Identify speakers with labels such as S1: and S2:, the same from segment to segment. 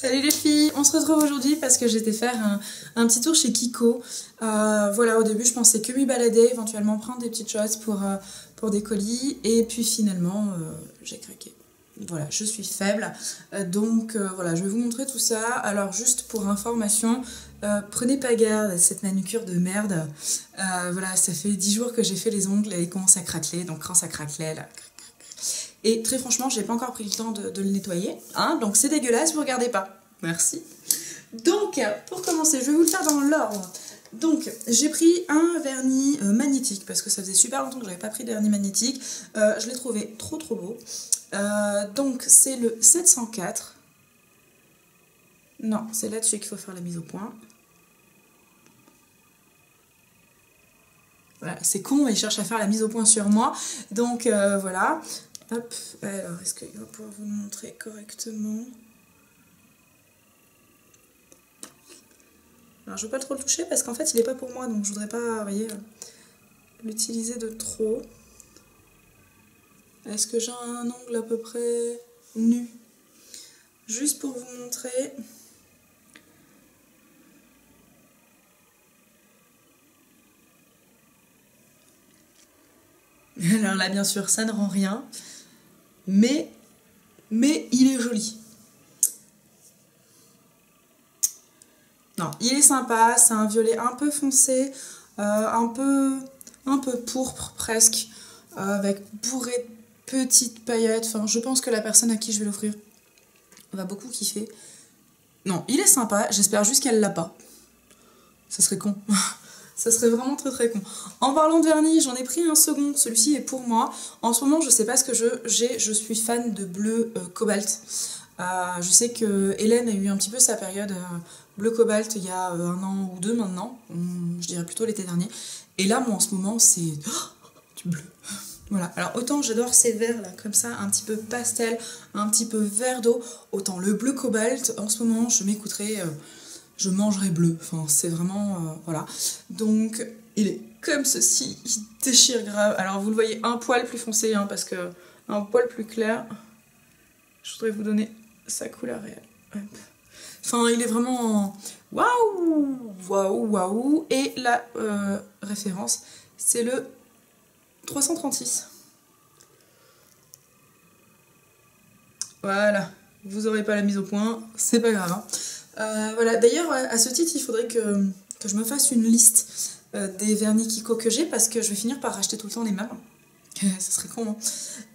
S1: Salut les filles, on se retrouve aujourd'hui parce que j'étais faire un petit tour chez Kiko. Voilà, au début je pensais que m'y balader, éventuellement prendre des petites choses pour des colis, et puis finalement j'ai craqué. Voilà, je suis faible, donc voilà, je vais vous montrer tout ça. Alors juste pour information, prenez pas garde à cette manucure de merde. Voilà, ça fait 10 jours que j'ai fait les ongles et ils commencent à craqueler, donc quand ça craquelait là... Et très franchement, j'ai pas encore pris le temps de le nettoyer, hein, donc c'est dégueulasse, vous regardez pas. Merci. Donc, pour commencer, je vais vous le faire dans l'ordre. Donc, j'ai pris un vernis magnétique, parce que ça faisait super longtemps que j'avais pas pris de vernis magnétique. Je l'ai trouvé trop beau. Donc, c'est le 704. Non, c'est là-dessus qu'il faut faire la mise au point. Voilà, c'est con, il cherche à faire la mise au point sur moi. Donc, voilà. Hop, alors est-ce qu'il va pouvoir vous le montrer correctement? Alors je ne veux pas trop le toucher parce qu'en fait il n'est pas pour moi, donc je voudrais pas, vous voyez, l'utiliser de trop. Est-ce que j'ai un ongle à peu près nu? Juste pour vous montrer. Alors là bien sûr ça ne rend rien. Mais il est joli. Non, il est sympa, c'est un violet un peu foncé, un peu pourpre presque, avec bourré de petites paillettes. Enfin, je pense que la personne à qui je vais l'offrir va beaucoup kiffer. Non, il est sympa, j'espère juste qu'elle l'a pas. Ça serait con. Ça serait vraiment très con. En parlant de vernis, j'en ai pris un second. Celui-ci est pour moi. En ce moment, je sais pas ce que j'ai. Je suis fan de bleu cobalt. Je sais que Hélène a eu un petit peu sa période bleu cobalt il y a 1 an ou 2 maintenant. Je dirais plutôt l'été dernier. Et là, moi, en ce moment, c'est du bleu. Voilà. Alors, autant j'adore ces verts là, comme ça, un petit peu pastel, un petit peu vert d'eau. Autant le bleu cobalt, en ce moment, je m'écouterai... je mangerai bleu, enfin c'est vraiment, voilà. Donc il est comme ceci, il déchire grave. Alors vous le voyez un poil plus foncé, hein, parce que un poil plus clair. Je voudrais vous donner sa couleur réelle. Hop. Enfin il est vraiment waouh. Et la référence c'est le 336. Voilà, vous aurez pas la mise au point, c'est pas grave, hein. Voilà, d'ailleurs à ce titre il faudrait que je me fasse une liste des vernis Kiko que j'ai, parce que je vais finir par racheter tout le temps les mêmes. Ça serait con, hein.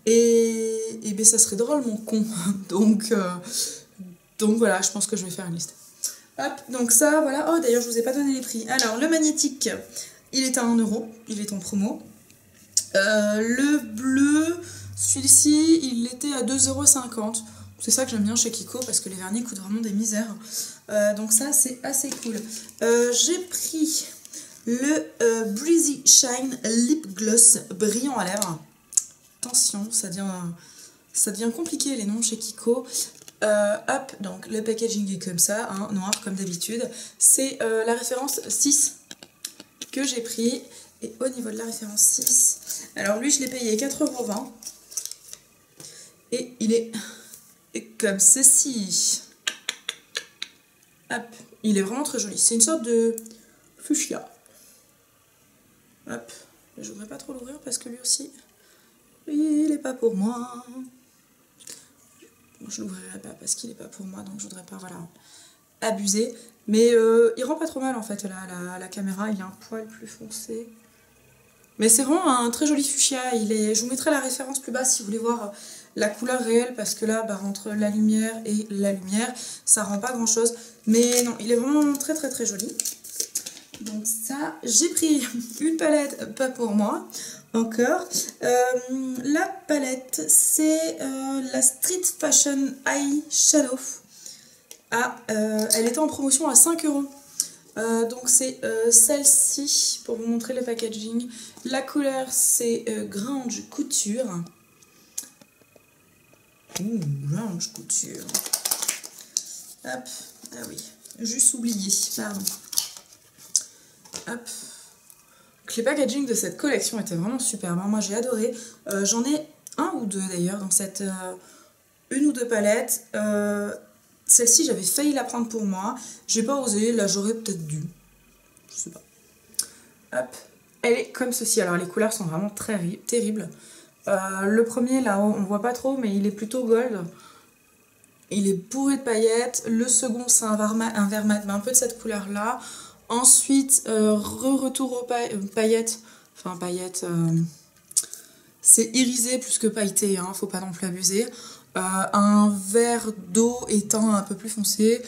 S1: Et ben ça serait drôlement con. Donc voilà, je pense que je vais faire une liste. Hop, donc ça voilà. Oh d'ailleurs je vous ai pas donné les prix. Alors le magnétique il est à 1 €, il est en promo. Le bleu, celui-ci il était à 2,50 €. C'est ça que j'aime bien chez Kiko, parce que les vernis coûtent vraiment des misères. Donc ça, c'est assez cool. J'ai pris le Breezy Shine Lip Gloss brillant à lèvres. Attention, ça devient compliqué les noms chez Kiko. Hop, donc le packaging est comme ça, hein, noir comme d'habitude. C'est la référence 6 que j'ai pris. Et au niveau de la référence 6, alors lui je l'ai payé 4,20 €. Et il est... comme ceci. Hop, il est vraiment très joli. C'est une sorte de fuchsia. Hop, je voudrais pas trop l'ouvrir parce que lui aussi, il est pas pour moi. Je l'ouvrirai pas parce qu'il est pas pour moi, donc je voudrais pas, voilà, abuser. Mais il rend pas trop mal en fait, la caméra, il est un poil plus foncé. Mais c'est vraiment un très joli fuchsia. Je vous mettrai la référence plus bas si vous voulez voir la couleur réelle, parce que là, bah, entre la lumière et la lumière, ça rend pas grand chose. Mais non, il est vraiment très joli. Donc ça, j'ai pris une palette, pas pour moi, encore. La palette, c'est la Street Fashion Eyeshadow. Elle était en promotion à 5 €. Donc c'est celle-ci, pour vous montrer le packaging. La couleur c'est Grange Couture. Grange Couture. Hop, ah oui, juste oublié, pardon. Hop. Donc, les packaging de cette collection étaient vraiment super. Moi j'ai adoré. J'en ai un ou deux d'ailleurs dans cette une ou deux palettes. Celle-ci, j'avais failli la prendre pour moi. J'ai pas osé, là j'aurais peut-être dû. Je sais pas. Hop. Elle est comme ceci. Alors les couleurs sont vraiment très terribles. Le premier là-haut, on voit pas trop, mais il est plutôt gold. Il est bourré de paillettes. Le second, c'est un vert mat, mais un peu de cette couleur-là. Ensuite, retour aux paillettes. Enfin, paillettes... c'est irisé plus que pailleté, hein, faut pas non plus abuser. Un vert d'eau éteint un peu plus foncé.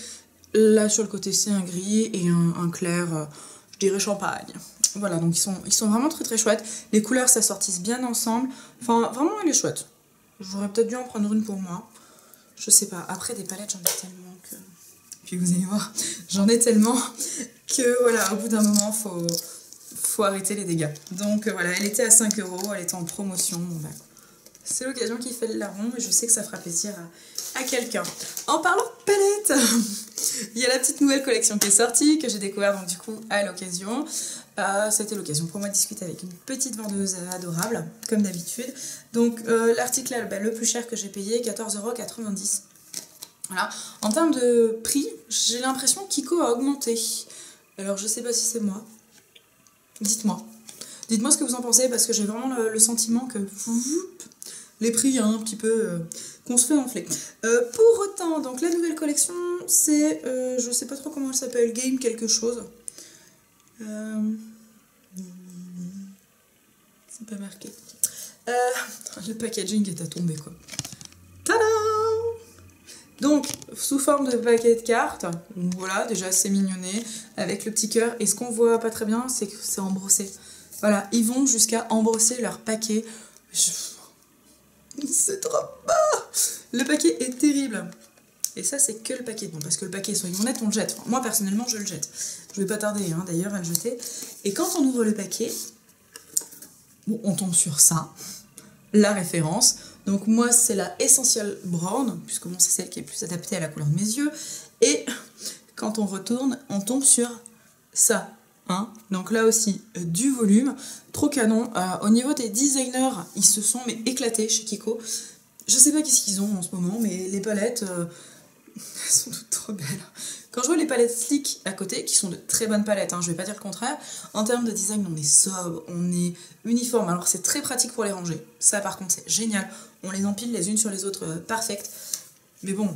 S1: Là, sur le côté, c'est un gris et un clair, je dirais champagne. Voilà, donc ils sont vraiment très très chouettes. Les couleurs s'assortissent bien ensemble. Enfin, vraiment, elle est chouette. J'aurais peut-être dû en prendre une pour moi. Je sais pas. Après, des palettes, j'en ai tellement que... Puis vous allez voir, j'en ai tellement que voilà, au bout d'un moment, faut arrêter les dégâts. Donc voilà, elle était à 5 €, elle était en promotion. Bon, bah, c'est l'occasion qui fait le larron et je sais que ça fera plaisir à quelqu'un. En parlant de palettes, il y a la petite nouvelle collection qui est sortie, que j'ai découvert donc du coup à l'occasion. C'était l'occasion pour moi de discuter avec une petite vendeuse adorable, comme d'habitude. Donc l'article là, le plus cher que j'ai payé, 14,90 €. Voilà. En termes de prix, j'ai l'impression que Kiko a augmenté. Alors je sais pas si c'est moi. Dites-moi. Dites-moi ce que vous en pensez, parce que j'ai vraiment le sentiment que les prix un petit peu qu'on se fait enfler. Pour autant, donc la nouvelle collection, c'est, je sais pas trop comment elle s'appelle, Game quelque chose. C'est pas marqué. Le packaging est à tomber quoi. Tada! Donc, sous forme de paquet de cartes, voilà, déjà c'est mignonné, avec le petit cœur. Et ce qu'on voit pas très bien, c'est que c'est embrossé. Voilà, ils vont jusqu'à embrosser leur paquet. C'est trop beau! Le paquet est terrible. Et ça, c'est que le paquet. Bon, parce que le paquet, soyons honnêtes, on le jette. Enfin, moi, personnellement, je le jette. Je vais pas tarder, hein, d'ailleurs, à le jeter. Et quand on ouvre le paquet, bon, on tombe sur ça, la référence. Donc moi, c'est la Essential Brown, puisque bon, c'est celle qui est plus adaptée à la couleur de mes yeux. Et quand on retourne, on tombe sur ça. Hein. Donc là aussi, du volume, trop canon. Au niveau des designers, ils se sont mais éclatés chez Kiko. Je sais pas qu'est-ce qu'ils ont en ce moment, mais les palettes, elles sont toutes trop belles. Quand je vois les palettes Slick à côté, qui sont de très bonnes palettes, hein, je vais pas dire le contraire, en termes de design, on est sobre, on est uniforme. Alors c'est très pratique pour les ranger. Ça par contre, c'est génial. On les empile les unes sur les autres, parfaites. Mais bon,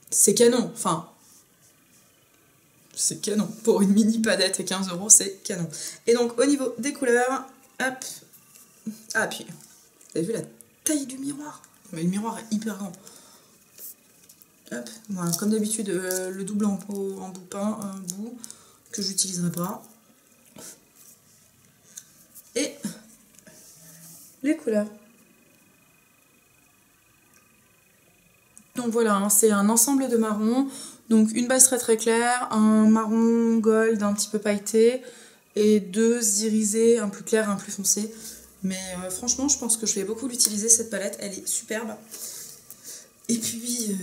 S1: c'est canon. Enfin, c'est canon. Pour une mini padette et 15 €, c'est canon. Et donc, au niveau des couleurs, hop. Ah, puis, vous avez vu la taille du miroir? Mais le miroir est hyper grand. Hop, voilà, comme d'habitude, le double en bout peint, un bout que j'utiliserai pas. Et les couleurs. Donc voilà, hein, c'est un ensemble de marrons. Donc une base très très claire, un marron gold un petit peu pailleté et deux irisés, un plus clair, un plus foncé. Mais franchement, je pense que je vais beaucoup l'utiliser cette palette, elle est superbe. Et puis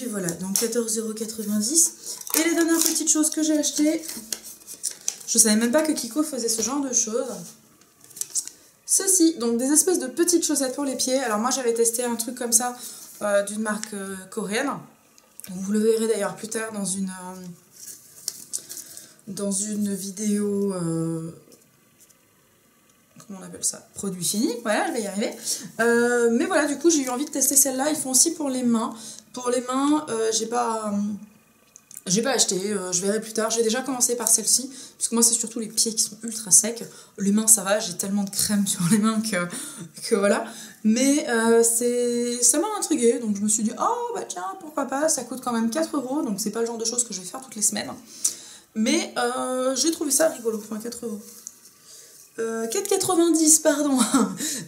S1: voilà, donc 14,90 €. Et les dernières petites choses que j'ai achetées, je savais même pas que Kiko faisait ce genre de choses. Ceci, donc des espèces de petites chaussettes pour les pieds. Alors moi j'avais testé un truc comme ça d'une marque coréenne. Vous le verrez d'ailleurs plus tard dans une vidéo... comment on appelle ça, produit fini, voilà, je vais y arriver. Mais voilà, du coup, j'ai eu envie de tester celle-là. Ils font aussi pour les mains. Pour les mains, j'ai pas acheté, je verrai plus tard. J'ai déjà commencé par celle-ci, parce que moi, c'est surtout les pieds qui sont ultra secs. Les mains, ça va, j'ai tellement de crème sur les mains que voilà. Mais ça m'a intriguée, donc je me suis dit, oh bah tiens, pourquoi pas, ça coûte quand même 4 €, donc c'est pas le genre de choses que je vais faire toutes les semaines. Mais j'ai trouvé ça rigolo, enfin 4 €. 4,90 €, pardon.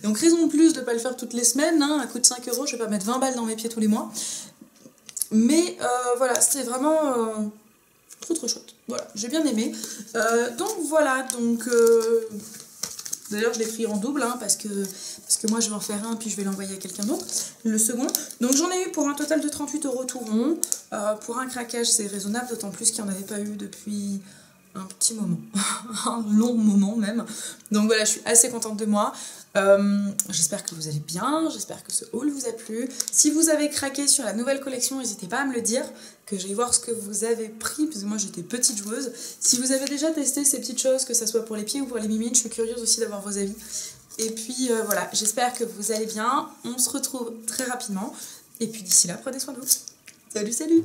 S1: Donc raison de plus de ne pas le faire toutes les semaines, hein. À coût de 5 €, je vais pas mettre 20 balles dans mes pieds tous les mois. Mais voilà, c'était vraiment trop chouette. Voilà, j'ai bien aimé. Donc voilà, d'ailleurs je l'ai pris en double, hein, parce que moi je vais en faire un puis je vais l'envoyer à quelqu'un d'autre, le second. Donc j'en ai eu pour un total de 38 € tout rond. Pour un craquage c'est raisonnable, d'autant plus qu'il n'y en avait pas eu depuis... un petit moment, un long moment même. Donc voilà, je suis assez contente de moi. J'espère que vous allez bien, j'espère que ce haul vous a plu. Si vous avez craqué sur la nouvelle collection, n'hésitez pas à me le dire, que j'aille voir ce que vous avez pris, parce que moi j'étais petite joueuse. Si vous avez déjà testé ces petites choses, que ce soit pour les pieds ou pour les mimines, je suis curieuse aussi d'avoir vos avis. Et puis voilà, j'espère que vous allez bien, on se retrouve très rapidement. Et puis d'ici là, prenez soin de vous. Salut, salut!